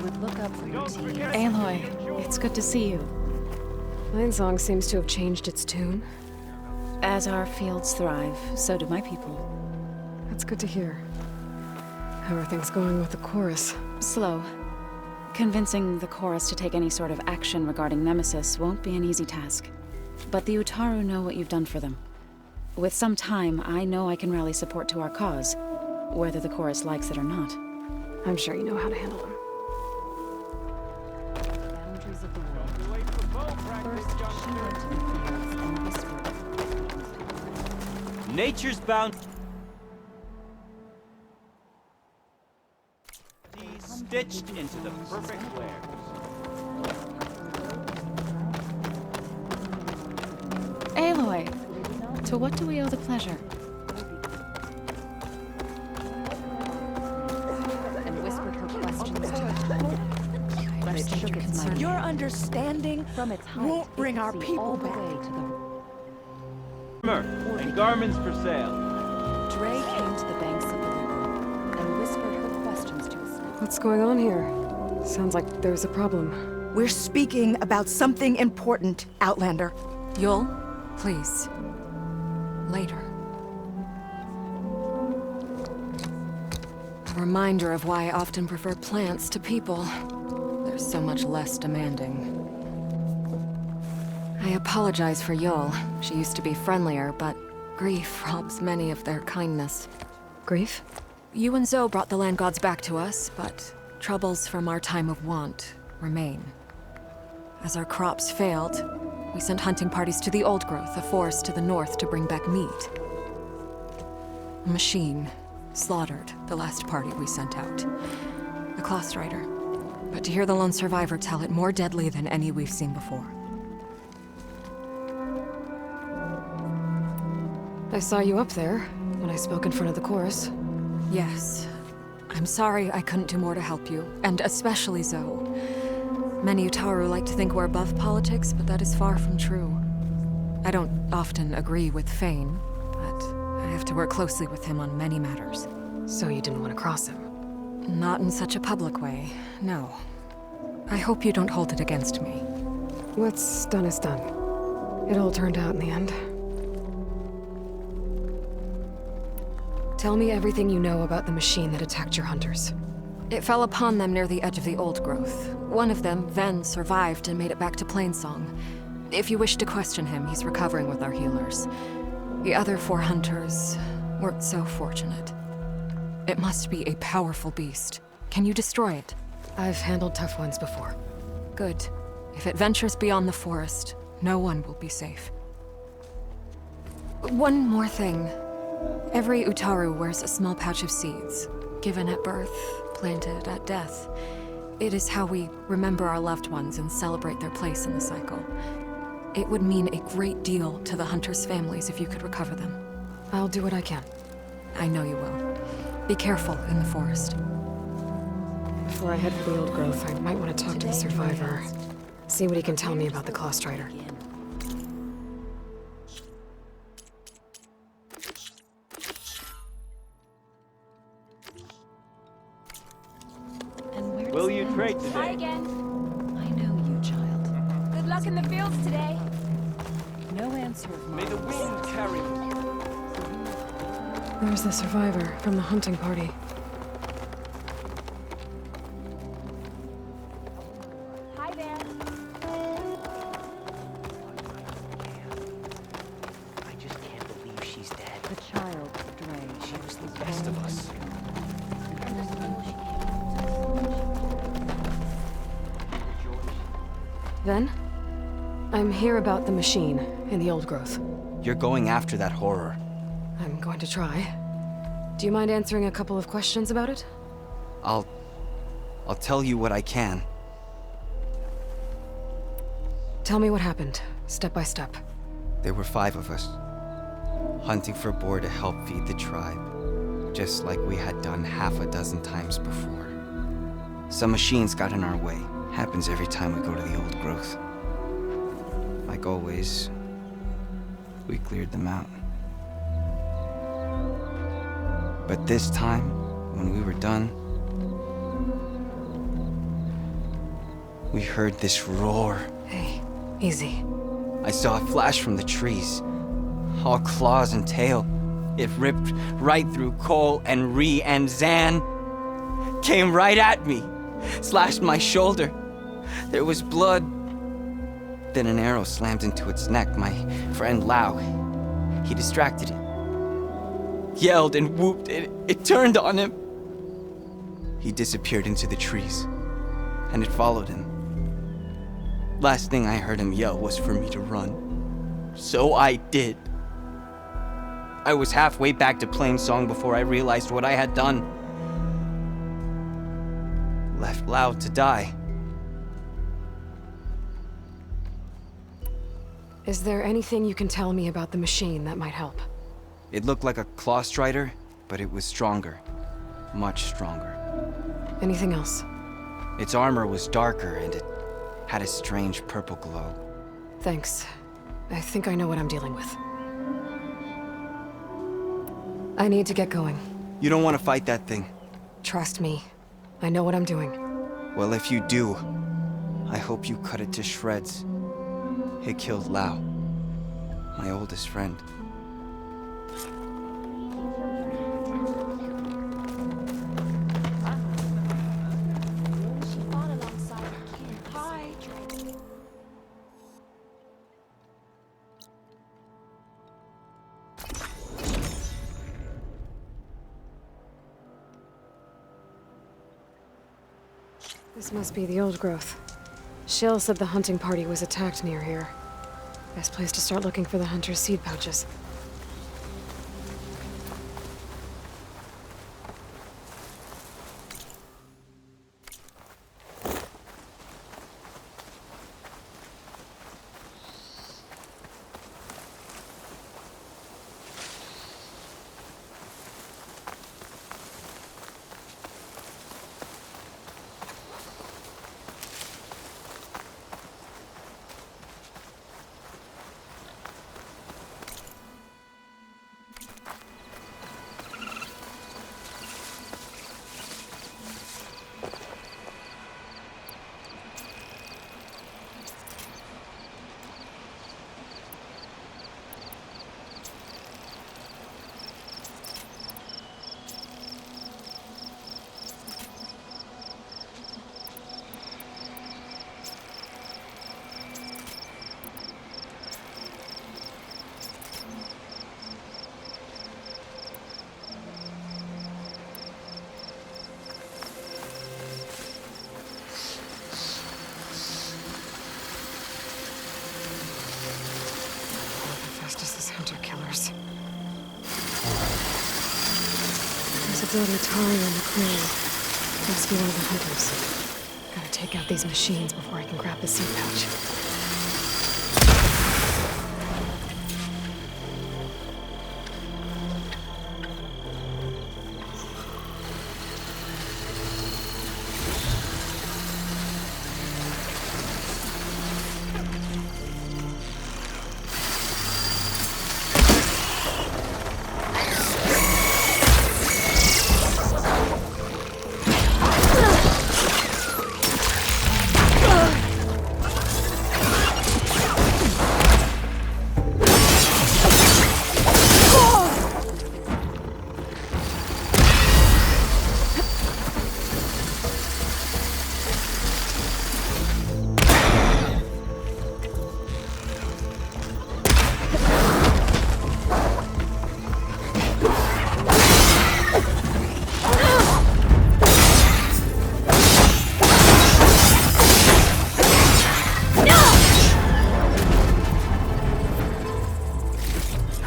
would look up for your team. Aloy, it's good to see you. Lionsong seems to have changed its tune. As our fields thrive, so do my people. That's good to hear. How are things going with the chorus? Slow. Convincing the chorus to take any sort of action regarding Nemesis won't be an easy task. But the Utaru know what you've done for them. With some time, I know I can rally support to our cause, whether the chorus likes it or not. I'm sure you know how to handle them. Boundaries of the world. First, she went to the fields and whispered. Nature's bound. Stitched into the perfect layers. Aloy, to what do we owe the pleasure? And whispered her questions to her. But it shook its concern. Your understanding From its height, won't bring it our could see people all the back. way to the Armor and garments for sale. Dre came to the banks of the river and whispered her questions to us. What's going on here? Sounds like there's a problem. We're speaking about something important, Outlander. Yul, please. Later. A reminder of why I often prefer plants to people. They're so much less demanding. I apologize for Yul. She used to be friendlier, but grief robs many of their kindness. Grief? You and Zoe brought the land gods back to us, but troubles from our time of want remain. As our crops failed, we sent hunting parties to the Old Growth, a forest to the north, to bring back meat. A machine slaughtered the last party we sent out. A cloth strider. But to hear the lone survivor tell it, more deadly than any we've seen before. I saw you up there when I spoke in front of the chorus. Yes. I'm sorry I couldn't do more to help you, and especially Zoe. Many Utaru like to think we're above politics, but that is far from true. I don't often agree with Fane, but I have to work closely with him on many matters. So you didn't want to cross him? Not in such a public way, no. I hope you don't hold it against me. What's done is done. It all turned out in the end. Tell me everything you know about the machine that attacked your hunters. It fell upon them near the edge of the Old Growth. One of them, Ven, survived and made it back to Plainsong. If you wish to question him, he's recovering with our healers. The other 4 hunters weren't so fortunate. It must be a powerful beast. Can you destroy it? I've handled tough ones before. Good. If it ventures beyond the forest, no one will be safe. One more thing. Every Utaru wears a small pouch of seeds, given at birth, planted at death. It is how we remember our loved ones and celebrate their place in the cycle. It would mean a great deal to the hunters' families if you could recover them. I'll do what I can. I know you will. Be careful in the forest. Before I head for the Old Growth, I might want to talk to the survivor. See what he can tell me about the Claw Strider. Will you trade Hi today? again. I know you, child. Good luck in the fields today. No answer of May mine. the wind carry you. There's the survivor from the hunting party. Hi there. I just can't believe she's dead. The child, Dre. She was the best of us. Then, I'm here about the machine in the Old Growth. You're going after that horror. I'm going to try. Do you mind answering a couple of questions about it? I'll tell you what I can. Tell me what happened, step by step. There were 5 of us, hunting for boar to help feed the tribe, just like we had done half a dozen times before. Some machines got in our way. Happens every time we go to the Old Growth. Like always, we cleared them out. But this time, when we were done, we heard this roar. Hey, easy. I saw a flash from the trees, all claws and tail. It ripped right through Cole and Ree, and Zan came right at me, slashed my shoulder. There was blood. Then an arrow slammed into its neck. My friend Lau, he distracted it. Yelled and whooped. It turned on him. He disappeared into the trees, and it followed him. Last thing I heard him yell was for me to run. So I did. I was halfway back to Plainsong before I realized what I had done. Left Lau to die. Is there anything you can tell me about the machine that might help? It looked like a claw strider, but it was stronger. Much stronger. Anything else? Its armor was darker, and it had a strange purple glow. Thanks. I think I know what I'm dealing with. I need to get going. You don't want to fight that thing. Trust me. I know what I'm doing. Well, if you do, I hope you cut it to shreds. It killed Lau, my oldest friend. She fought alongside her kin. Hi. This must be the old growth. Shell said the hunting party was attacked near here. Best place to start looking for the hunter's seed pouches. Hunter-killers. There's a dead Attair on the clearing. Must be one of the hunters. Gotta take out these machines before I can grab the seed pouch.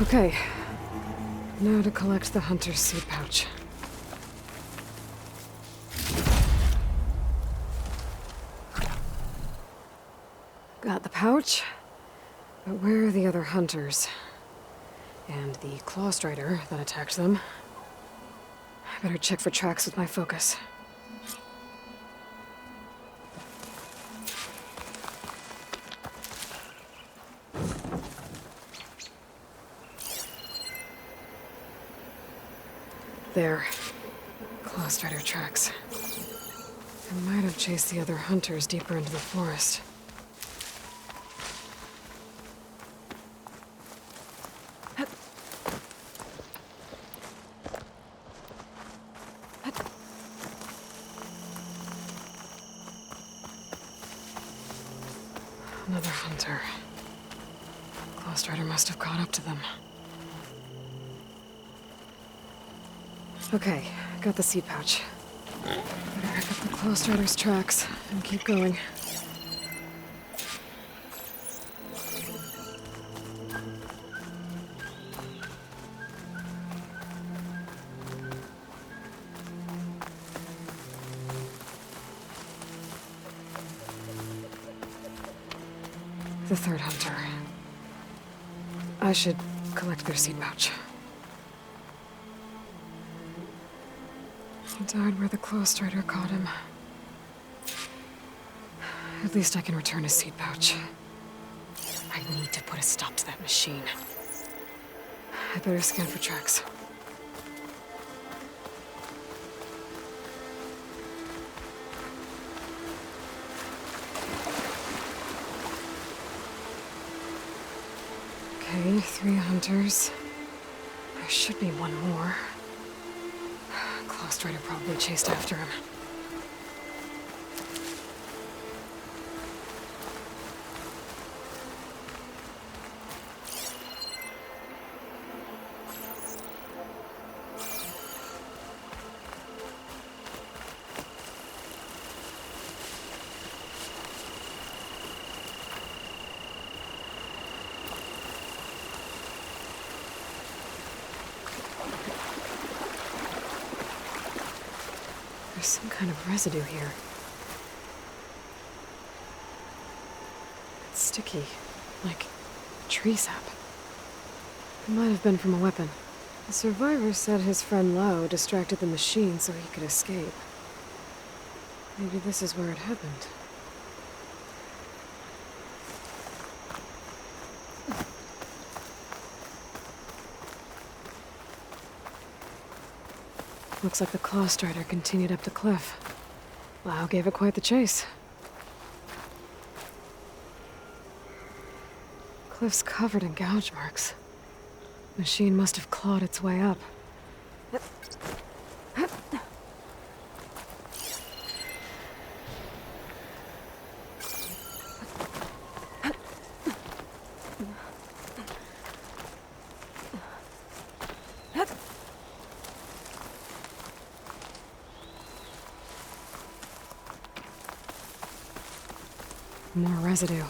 Okay. Now to collect the hunter's seed pouch. Got the pouch, but where are the other hunters? And the claw strider that attacked them? I better check for tracks with my focus. There. Claw strider tracks. They might have chased the other hunters deeper into the forest. Another hunter. Close Rider must have caught up to them. Okay, got the seed pouch. Better pick up the Close Rider's tracks and keep going. The third hunter. I should collect their seed pouch. He died where the Close Strider caught him. At least I can return his seed pouch. I need to put a stop to that machine. I better scan for tracks. Okay, 3 hunters. There should be one more. Close Strider probably chased after him. There's some kind of residue here. It's sticky, like tree sap. It might have been from a weapon. The survivor said his friend Lao distracted the machine so he could escape. Maybe this is where it happened. Looks like the Claw Strider continued up the cliff. Lao gave it quite the chase. Cliff's covered in gouge marks. Machine must have clawed its way up. More residue.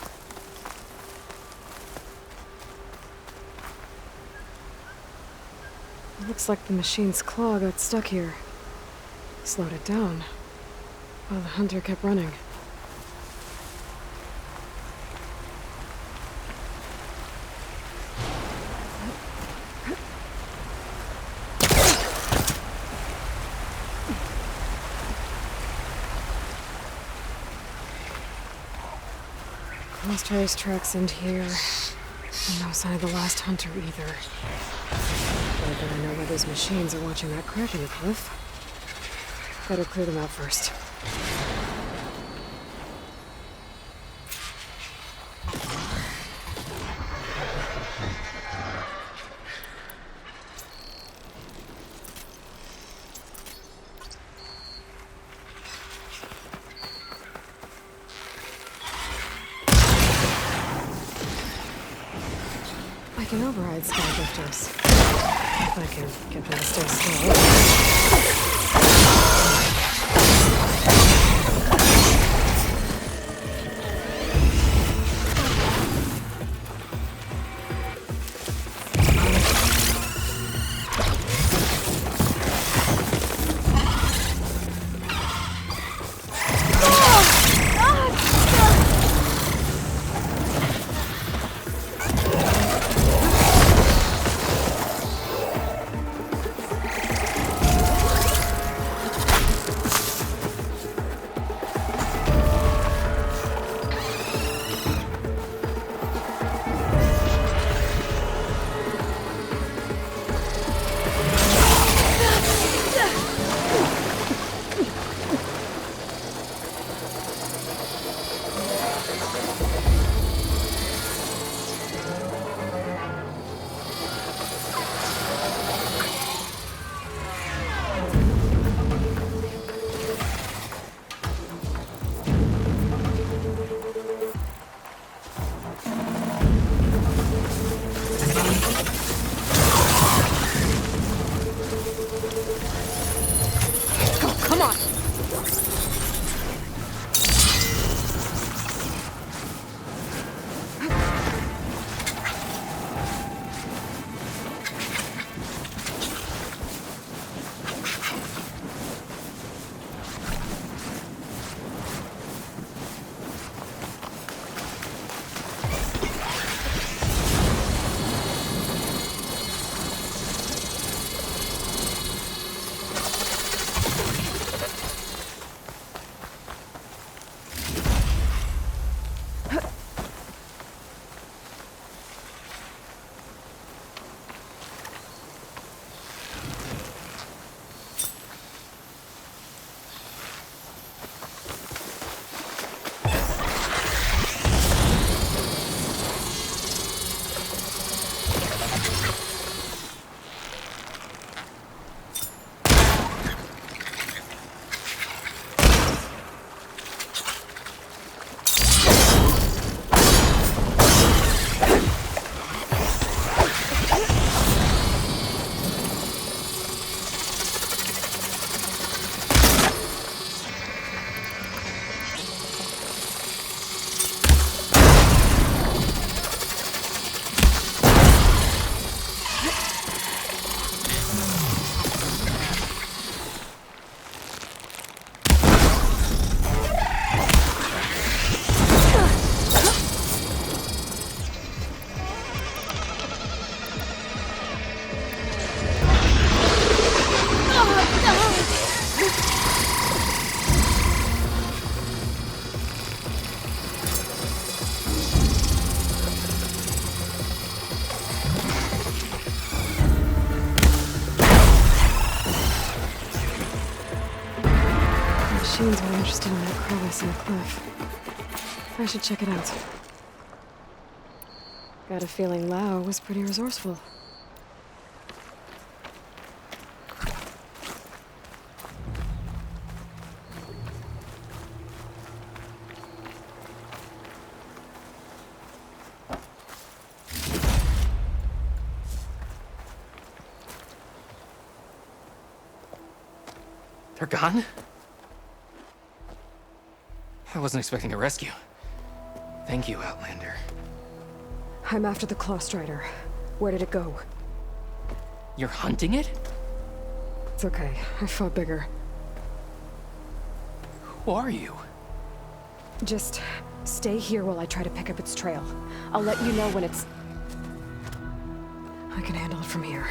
It looks like the machine's claw got stuck here. Slowed it down, while the hunter kept running. Close Rider's tracks end here. And no sign of the last hunter either. I bet I know why those machines are watching that crack in the cliff. Better clear them out first. I can override sky drifters. If I can get them to stay still. really interested in that crevice in the cliff. I should check it out. Got a feeling Lao was pretty resourceful. They're gone? I wasn't expecting a rescue. Thank you, Outlander. I'm after the Claw Strider. Where did it go? You're hunting it? It's okay. I fought bigger. Who are you? Just stay here while I try to pick up its trail. I'll let you know when it's... I can handle it from here.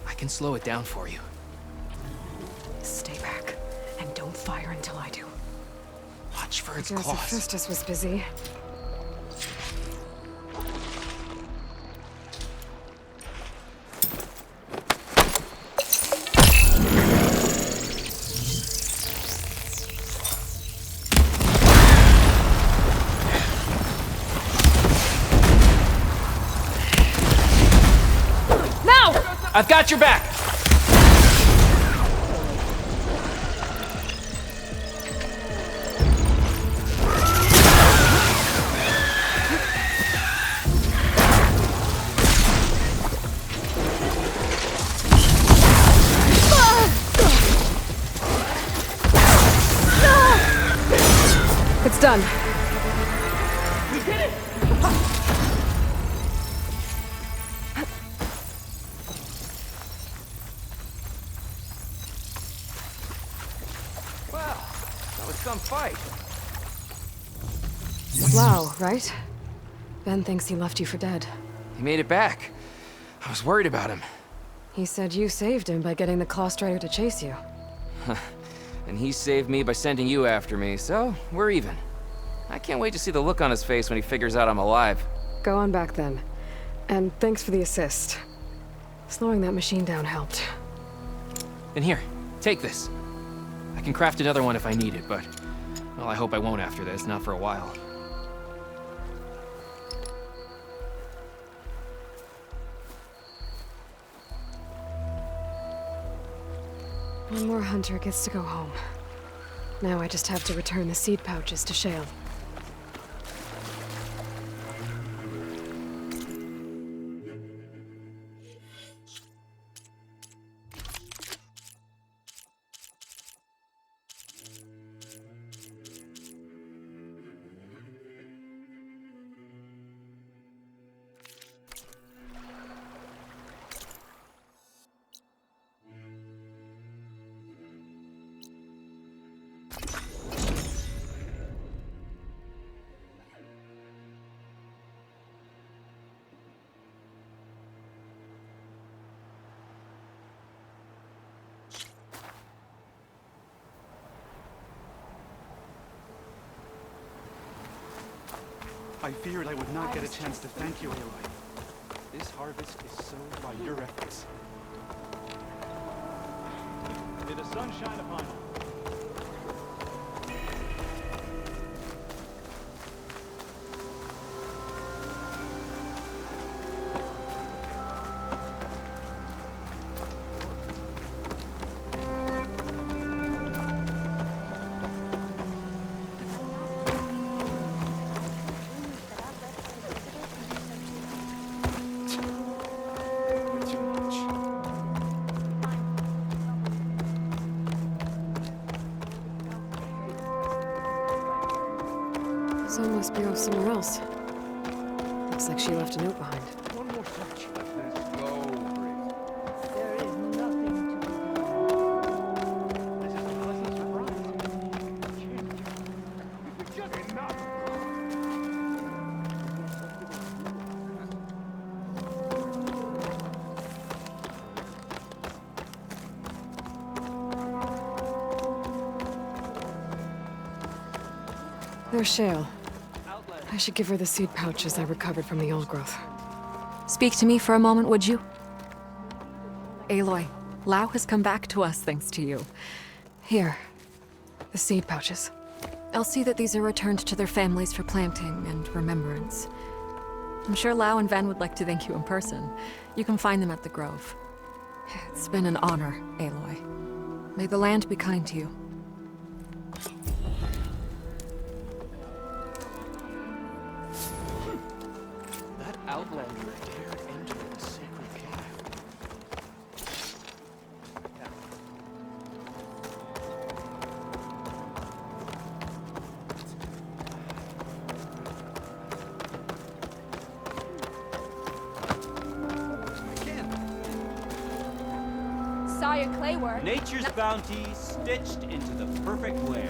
I can slow it down for you. Stay back, and don't fire until I do. Watch for its Guess claws. Hephaestus was busy. I've got your back! It's done. Some fight. Lao, right? Ben thinks he left you for dead. He made it back. I was worried about him. He said you saved him by getting the Claw Strider to chase you. And he saved me by sending you after me, so we're even. I can't wait to see the look on his face when he figures out I'm alive. Go on back then. And thanks for the assist. Slowing that machine down helped. And here, take this. I can craft another one if I need it, but... well, I hope I won't after this, not for a while. One more hunter gets to go home. Now I just have to return the seed pouches to Shale. I feared I would not get a chance to thank you, Aloy. This harvest is sowed by your efforts. May the sun shine upon you. So must be off somewhere else. Looks like she left a note behind. One more touch. Let this go, Bree. There is nothing to be done. This is a pleasant surprise. Just enough. There's Shale. I should give her the seed pouches I recovered from the old growth. Speak to me for a moment, would you? Aloy, Lao has come back to us thanks to you. Here. The seed pouches. I'll see that these are returned to their families for planting and remembrance. I'm sure Lao and Van would like to thank you in person. You can find them at the Grove. It's been an honor, Aloy. May the land be kind to you. That outlander dared enter the sacred cave. Sire Clayworth. Nature's bounty stitched into the perfect wares.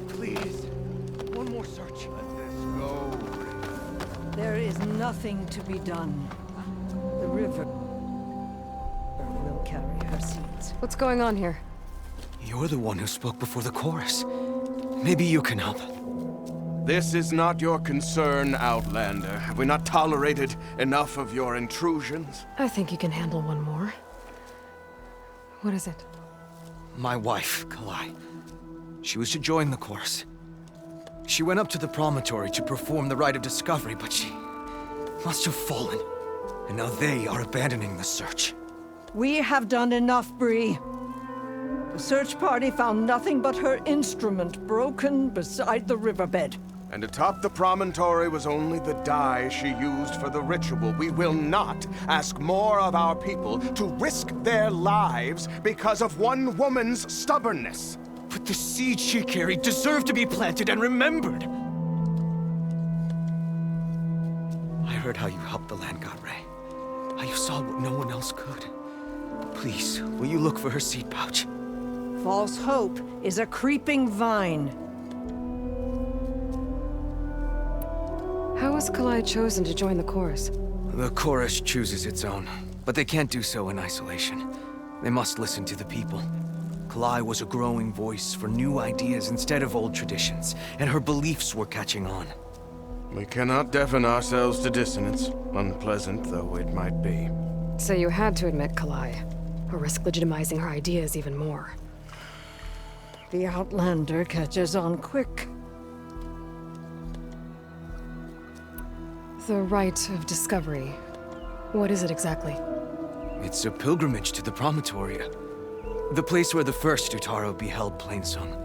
Please, one more search. Let this go. There is nothing to be done. The river will carry her seeds. What's going on here? You're the one who spoke before the chorus. Maybe you can help. This is not your concern, Outlander. Have we not tolerated enough of your intrusions? I think you can handle one more. What is it? My wife, Kalai. She was to join the chorus. She went up to the promontory to perform the rite of discovery, but she must have fallen. And now they are abandoning the search. We have done enough, Bree. The search party found nothing but her instrument broken beside the riverbed. And atop the promontory was only the dye she used for the ritual. We will not ask more of our people to risk their lives because of one woman's stubbornness. But the seed she carried deserved to be planted and remembered. I heard how you helped the land god Ray. How you saw what no one else could. Please, will you look for her seed pouch? False hope is a creeping vine. How was Kalai chosen to join the chorus? The chorus chooses its own, but they can't do so in isolation. They must listen to the people. Kalai was a growing voice for new ideas instead of old traditions, and her beliefs were catching on. We cannot deafen ourselves to dissonance, unpleasant though it might be. So you had to admit Kalai, or risk legitimizing her ideas even more. The Outlander catches on quick. The rite of discovery. What is it exactly? It's a pilgrimage to the promontory. The place where the first Utaro beheld Plainsong.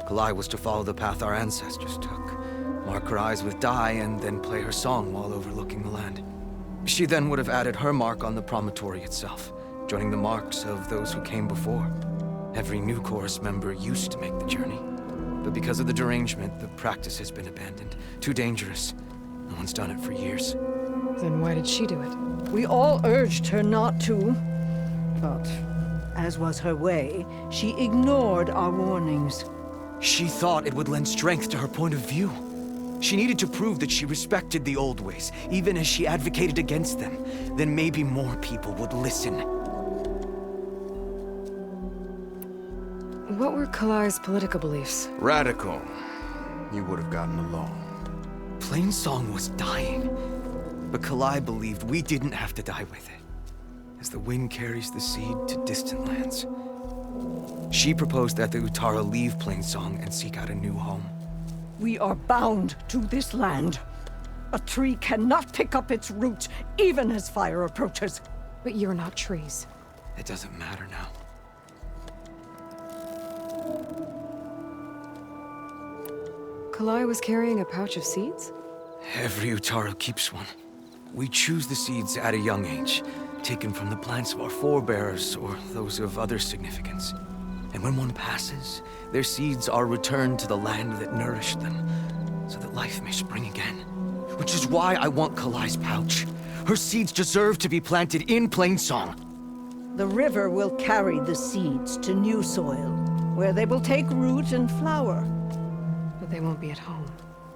Kalai was to follow the path our ancestors took. Mark her eyes with dye and then play her song while overlooking the land. She then would have added her mark on the promontory itself, joining the marks of those who came before. Every new chorus member used to make the journey. But because of the derangement, the practice has been abandoned. Too dangerous. No one's done it for years. Then why did she do it? We all urged her not to, but as was her way, she ignored our warnings. She thought it would lend strength to her point of view. She needed to prove that she respected the old ways, even as she advocated against them. Then maybe more people would listen. What were Kalai's political beliefs? Radical. You would have gotten along. Plainsong was dying, but Kalai believed we didn't have to die with it, as the wind carries the seed to distant lands. She proposed that the Utara leave Plainsong and seek out a new home. We are bound to this land. A tree cannot pick up its roots, even as fire approaches. But you're not trees. It doesn't matter now. Kalai was carrying a pouch of seeds? Every Utaro keeps one. We choose the seeds at a young age, taken from the plants of our forebears or those of other significance. And when one passes, their seeds are returned to the land that nourished them, so that life may spring again. Which is why I want Kalai's pouch. Her seeds deserve to be planted in Plainsong. The river will carry the seeds to new soil, where they will take root and flower. But they won't be at home.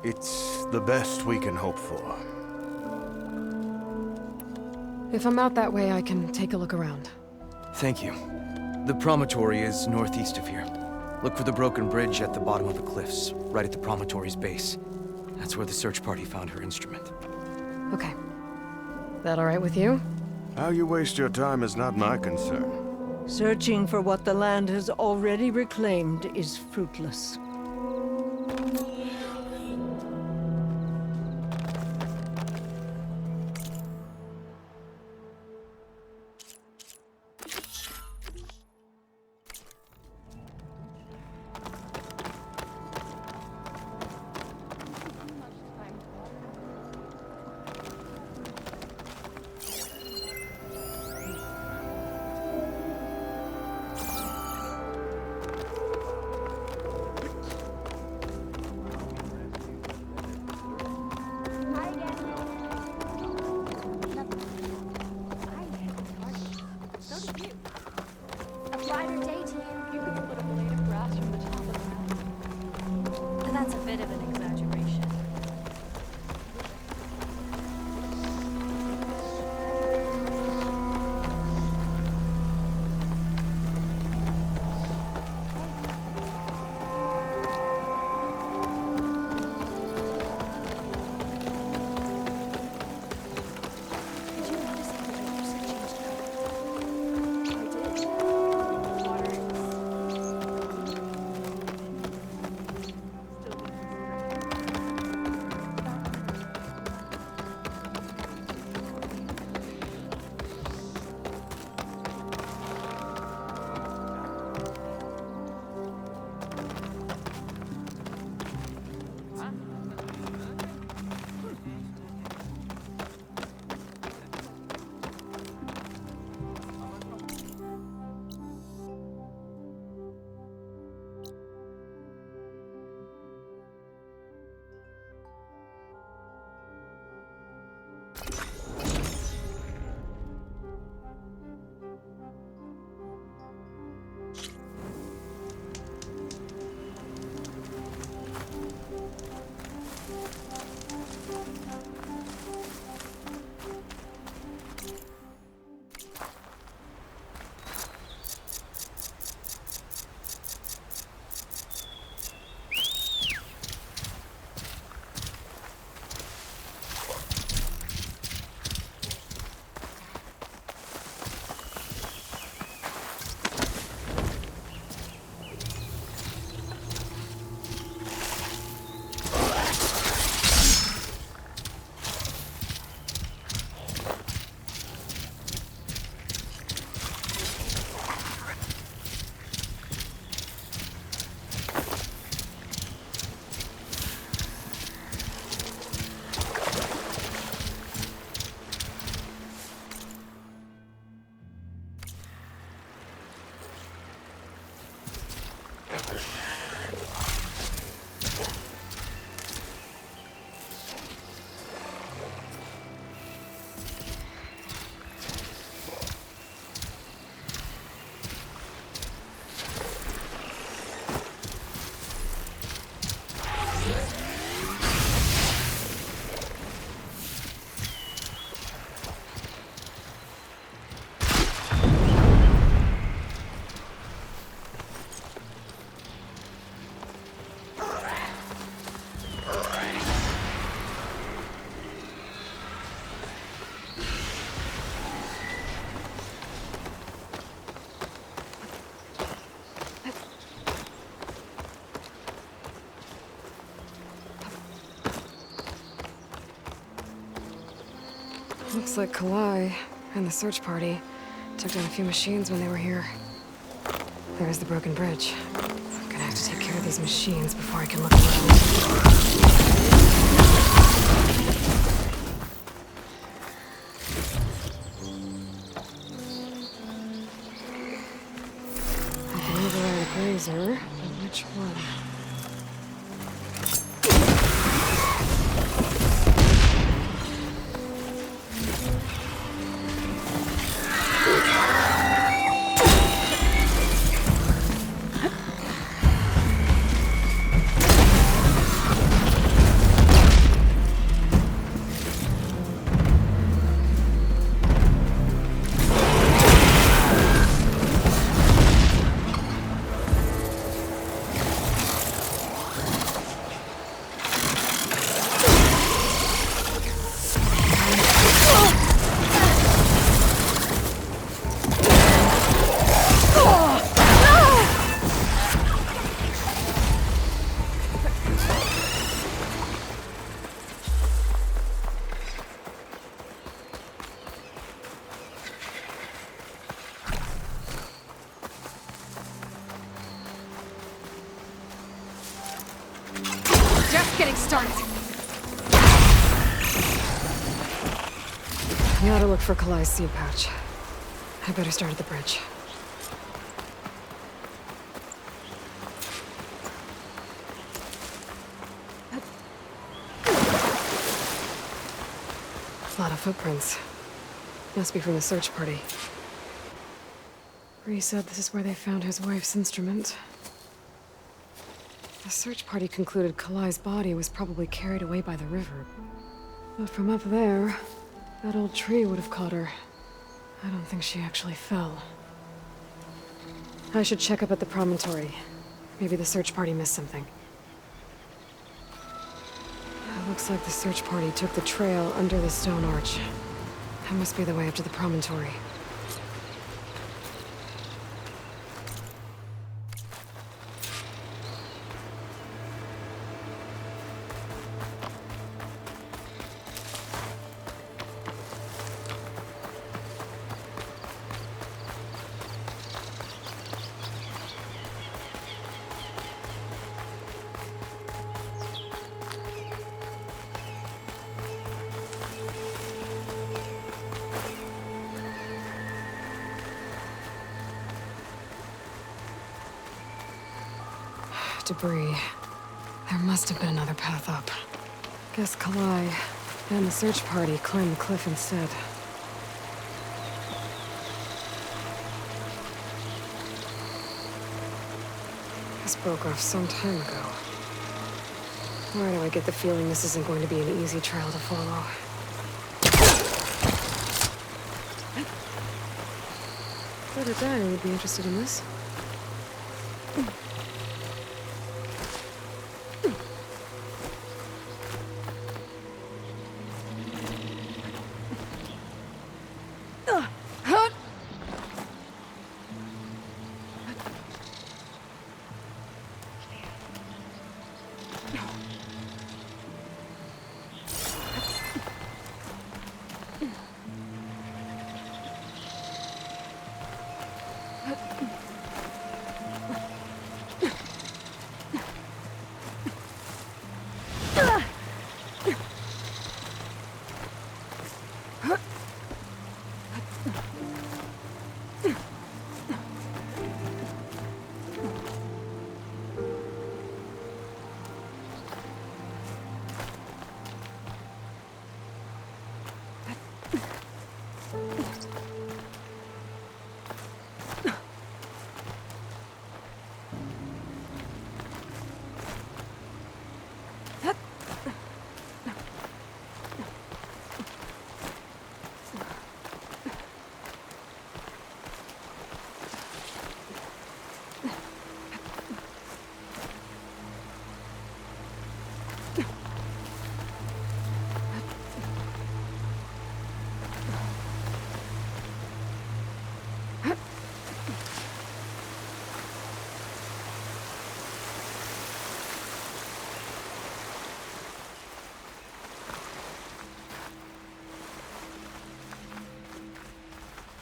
It's the best we can hope for. If I'm out that way, I can take a look around. Thank you. The promontory is northeast of here. Look for the broken bridge at the bottom of the cliffs, right at the promontory's base. That's where the search party found her instrument. Okay. That all right with you? How you waste your time is not my concern. Searching for what the land has already reclaimed is fruitless. That's a bit of an exaggeration. Looks like Kalai and the search party took down a few machines when they were here. There's the broken bridge. I'm gonna have to take care of these machines before I can look around. I can override a grazer, but which one? just getting started. We ought to look for Kalai's seed pouch. I better start at the bridge. A lot of footprints. Must be from the search party. Bree said this is where they found his wife's instrument. The search party concluded Kalai's body was probably carried away by the river. But from up there, that old tree would have caught her. I don't think she actually fell. I should check up at the promontory. Maybe the search party missed something. It looks like the search party took the trail under the stone arch. That must be the way up to the promontory. Debris. There must have been another path up. Guess Kalai and the search party climbed the cliff instead. This broke off some time ago. Why do I get the feeling this isn't going to be an easy trail to follow? Fred or Dyer would be interested in this.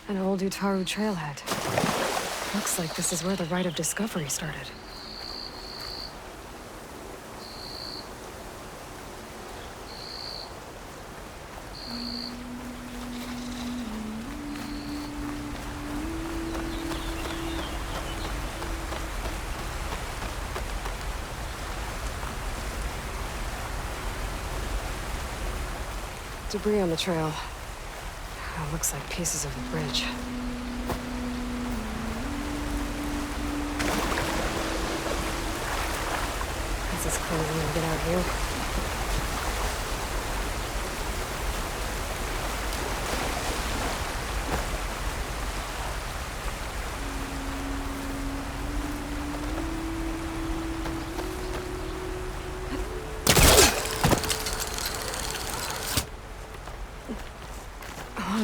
An old Utaru trailhead. Looks like this is where the Rite of Discovery started. Debris on the trail. Looks like pieces of the bridge. This is close enough to get out here.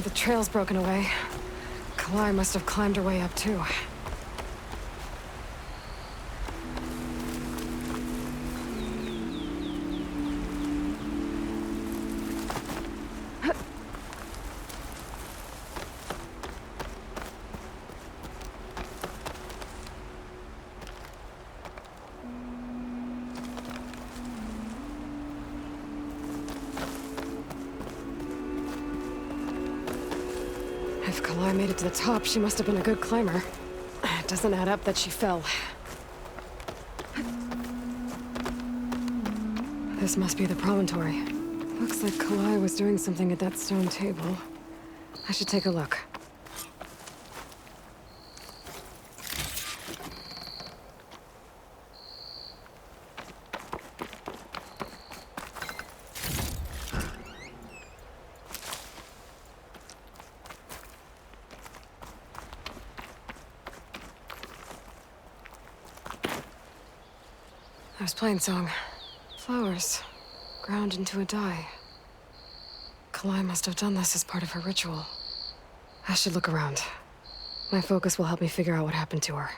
The trail's broken away. Kalai must have climbed her way up, too. Kalai made it to the top, she must have been a good climber. It doesn't add up that she fell. This must be the promontory. Looks like Kalai was doing something at that stone table. I should take a look. There's Plainsong. Flowers. Ground into a dye. Kalai must have done this as part of her ritual. I should look around. My focus will help me figure out what happened to her.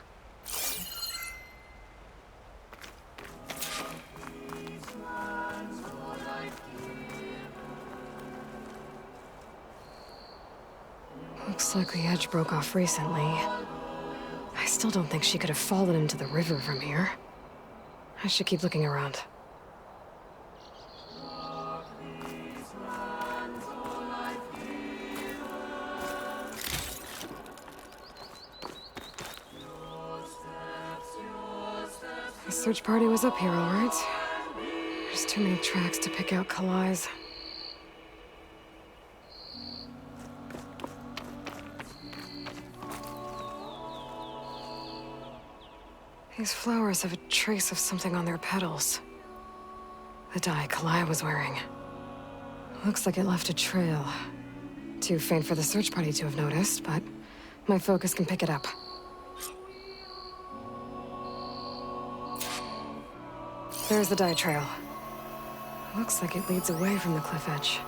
Looks like the edge broke off recently. I still don't think she could have fallen into the river from here. I should keep looking around. The search party was up here, all right. There's too many tracks to pick out Kalai's. These flowers have a trace of something on their petals. The dye Kalai was wearing. Looks like it left a trail. Too faint for the search party to have noticed, but my focus can pick it up. There's the dye trail. Looks like it leads away from the cliff edge.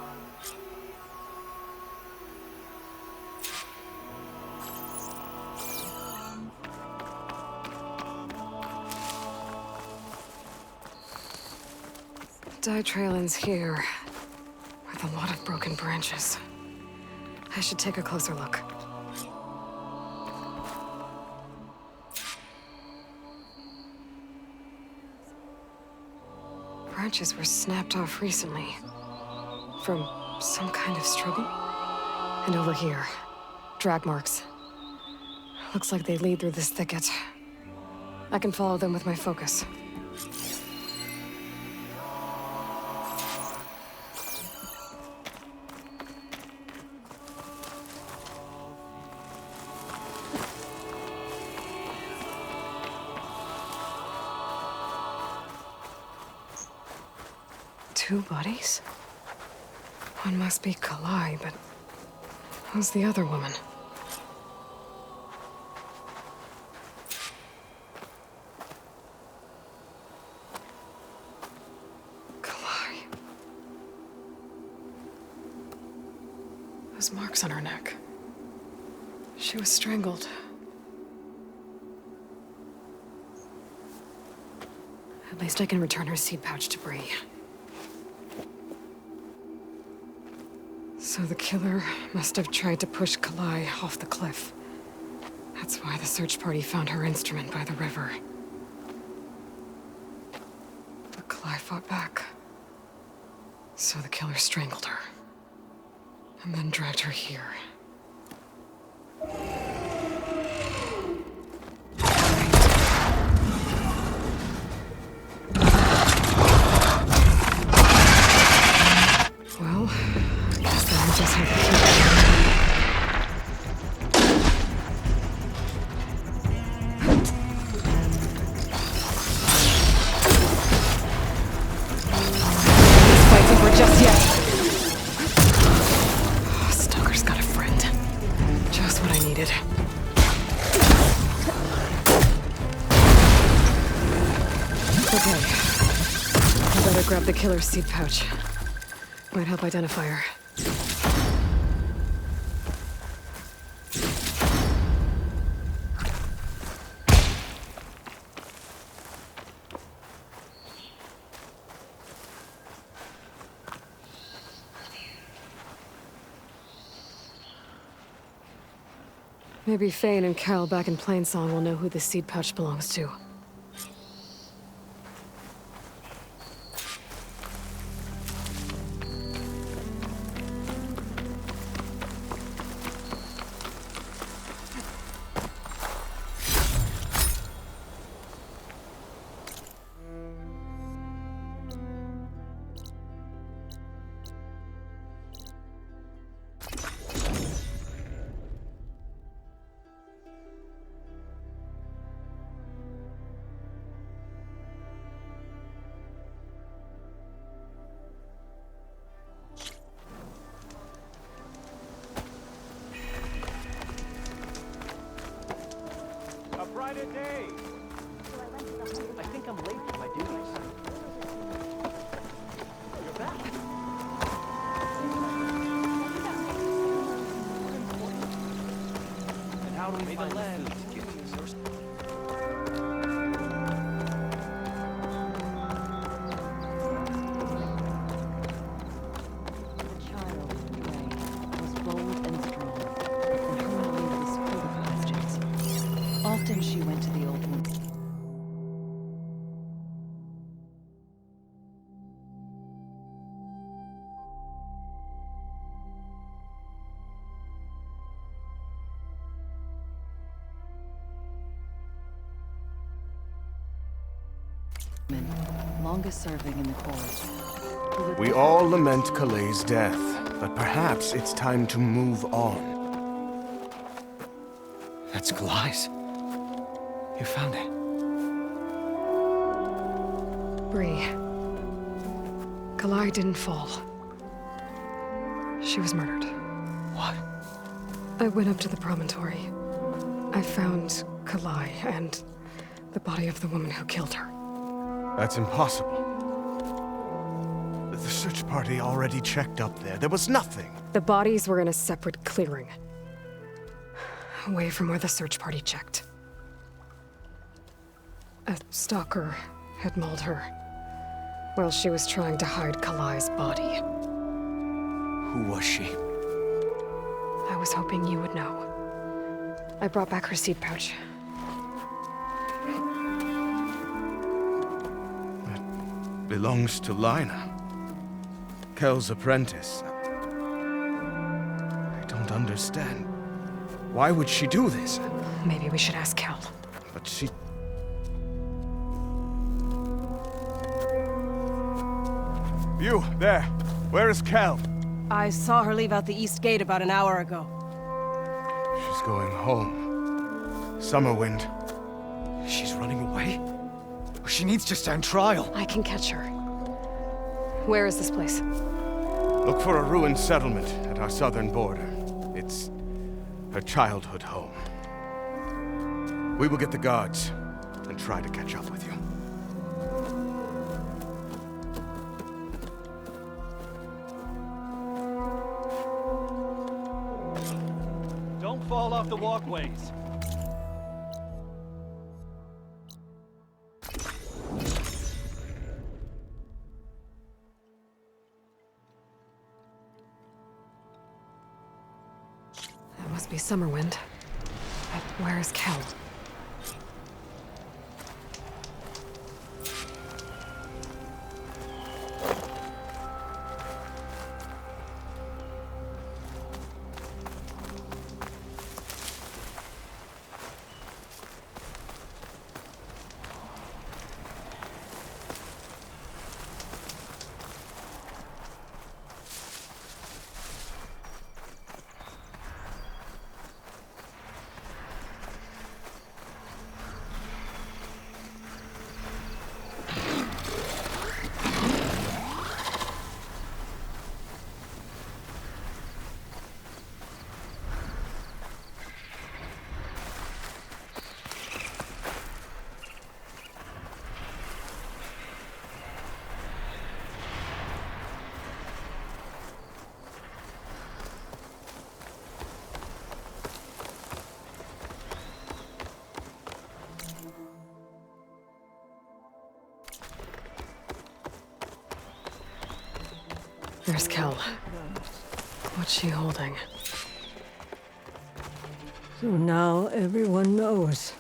Dye trail ends here, with a lot of broken branches. I should take a closer look. Branches were snapped off recently. From some kind of struggle. And over here, drag marks. Looks like they lead through this thicket. I can follow them with my focus. Two bodies? One must be Kalai, but who's the other woman? Kalai. Those marks on her neck. She was strangled. At least I can return her seed pouch to Bree. So the killer must have tried to push Kalai off the cliff. That's why the search party found her instrument by the river. But Kalai fought back. So the killer strangled her. And then dragged her here. Well, I guess that I just have to kill her. This fight's over just yet. Stalker's got a friend. Just what I needed. Okay. I better grab the killer's seed pouch. Might help identify her. Maybe Fane and Cal back in Plainsong will know who the seed pouch belongs to. brighter day. I think I'm late for my duties. You're back. And how do we find the food to give you? Often she went to the old woman. Longest serving in the Corps. We all lament Calay's death, but perhaps it's time to move on. That's Calay's. You found it. Bree. Kalai didn't fall. She was murdered. What? I went up to the promontory. I found Kalai and the body of the woman who killed her. That's impossible. The search party already checked up there. There was nothing. The bodies were in a separate clearing. Away from where the search party checked. A stalker had mauled her while she was trying to hide Kalai's body. Who was she? I was hoping you would know. I brought back her seed pouch. It belongs to Lina. Kel's apprentice. I don't understand. Why would she do this? Maybe we should ask Kel. But she... You, there. Where is Kel? I saw her leave out the east gate about an hour ago. She's going home. Summerwind. She's running away? She needs to stand trial. I can catch her. Where is this place? Look for a ruined settlement at our southern border. It's her childhood home. We will get the guards and try to catch up with you. Don't fall off the walkways. That must be Summerwind. But where is Kel? There's Kel. What's she holding? So now everyone knows.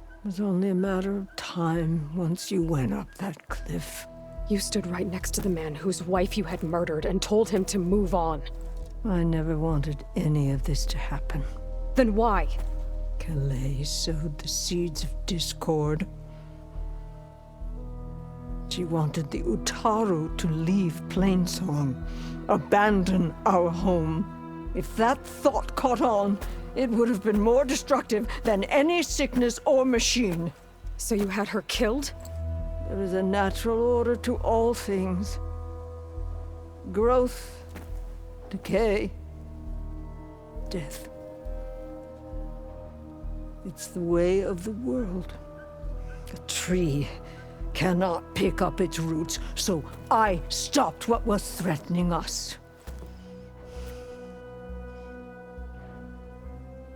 It was only a matter of time once you went up that cliff. You stood right next to the man whose wife you had murdered and told him to move on. I never wanted any of this to happen. Then why? Calais sowed the seeds of discord. She wanted the Utaru to leave Plainsong, abandon our home. If that thought caught on, it would have been more destructive than any sickness or machine. So you had her killed? There is a natural order to all things. Growth, decay, death. It's the way of the world. A tree cannot pick up its roots, so I stopped what was threatening us.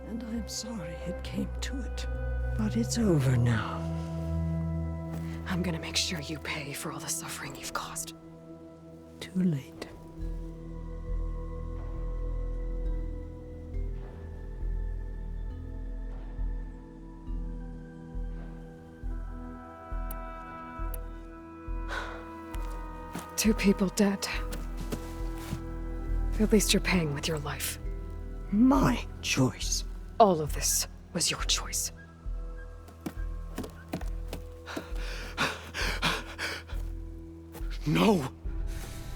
And I'm sorry it came to it. But it's over now. I'm gonna make sure you pay for all the suffering you've caused. Too late. Two people dead. At least you're paying with your life. My choice. All of this was your choice. No!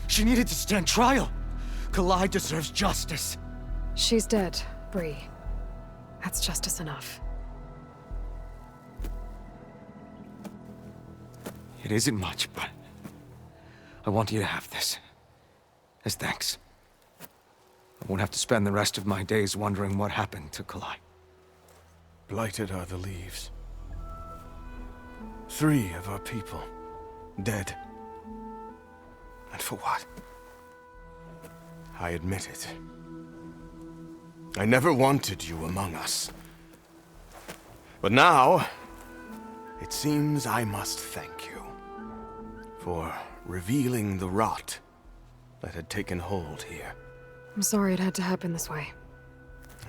She needed to stand trial! Kalai deserves justice. She's dead, Bree. That's justice enough. It isn't much, but I want you to have this. As thanks. I won't have to spend the rest of my days wondering what happened to Kalai. Blighted are the leaves. 3 of our people, dead. And for what? I admit it. I never wanted you among us. But now, it seems I must thank you for revealing the rot that had taken hold here. I'm sorry it had to happen this way.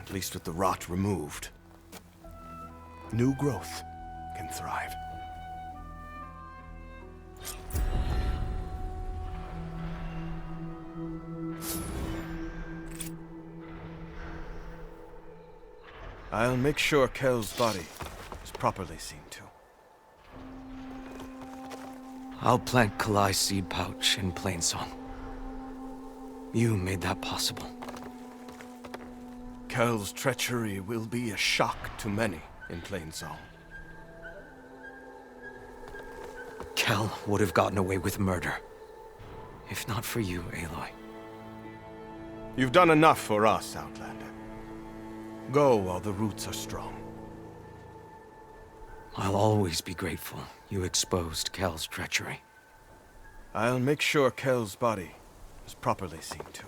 At least with the rot removed, new growth can thrive. I'll make sure Kel's body is properly seen to. I'll plant Kalai's seed pouch in Plainsong. You made that possible. Kel's treachery will be a shock to many in Plainsong. Kel would have gotten away with murder. If not for you, Aloy. You've done enough for us, Outlander. Go while the roots are strong. I'll always be grateful you exposed Kel's treachery. I'll make sure Kel's body is properly seen to.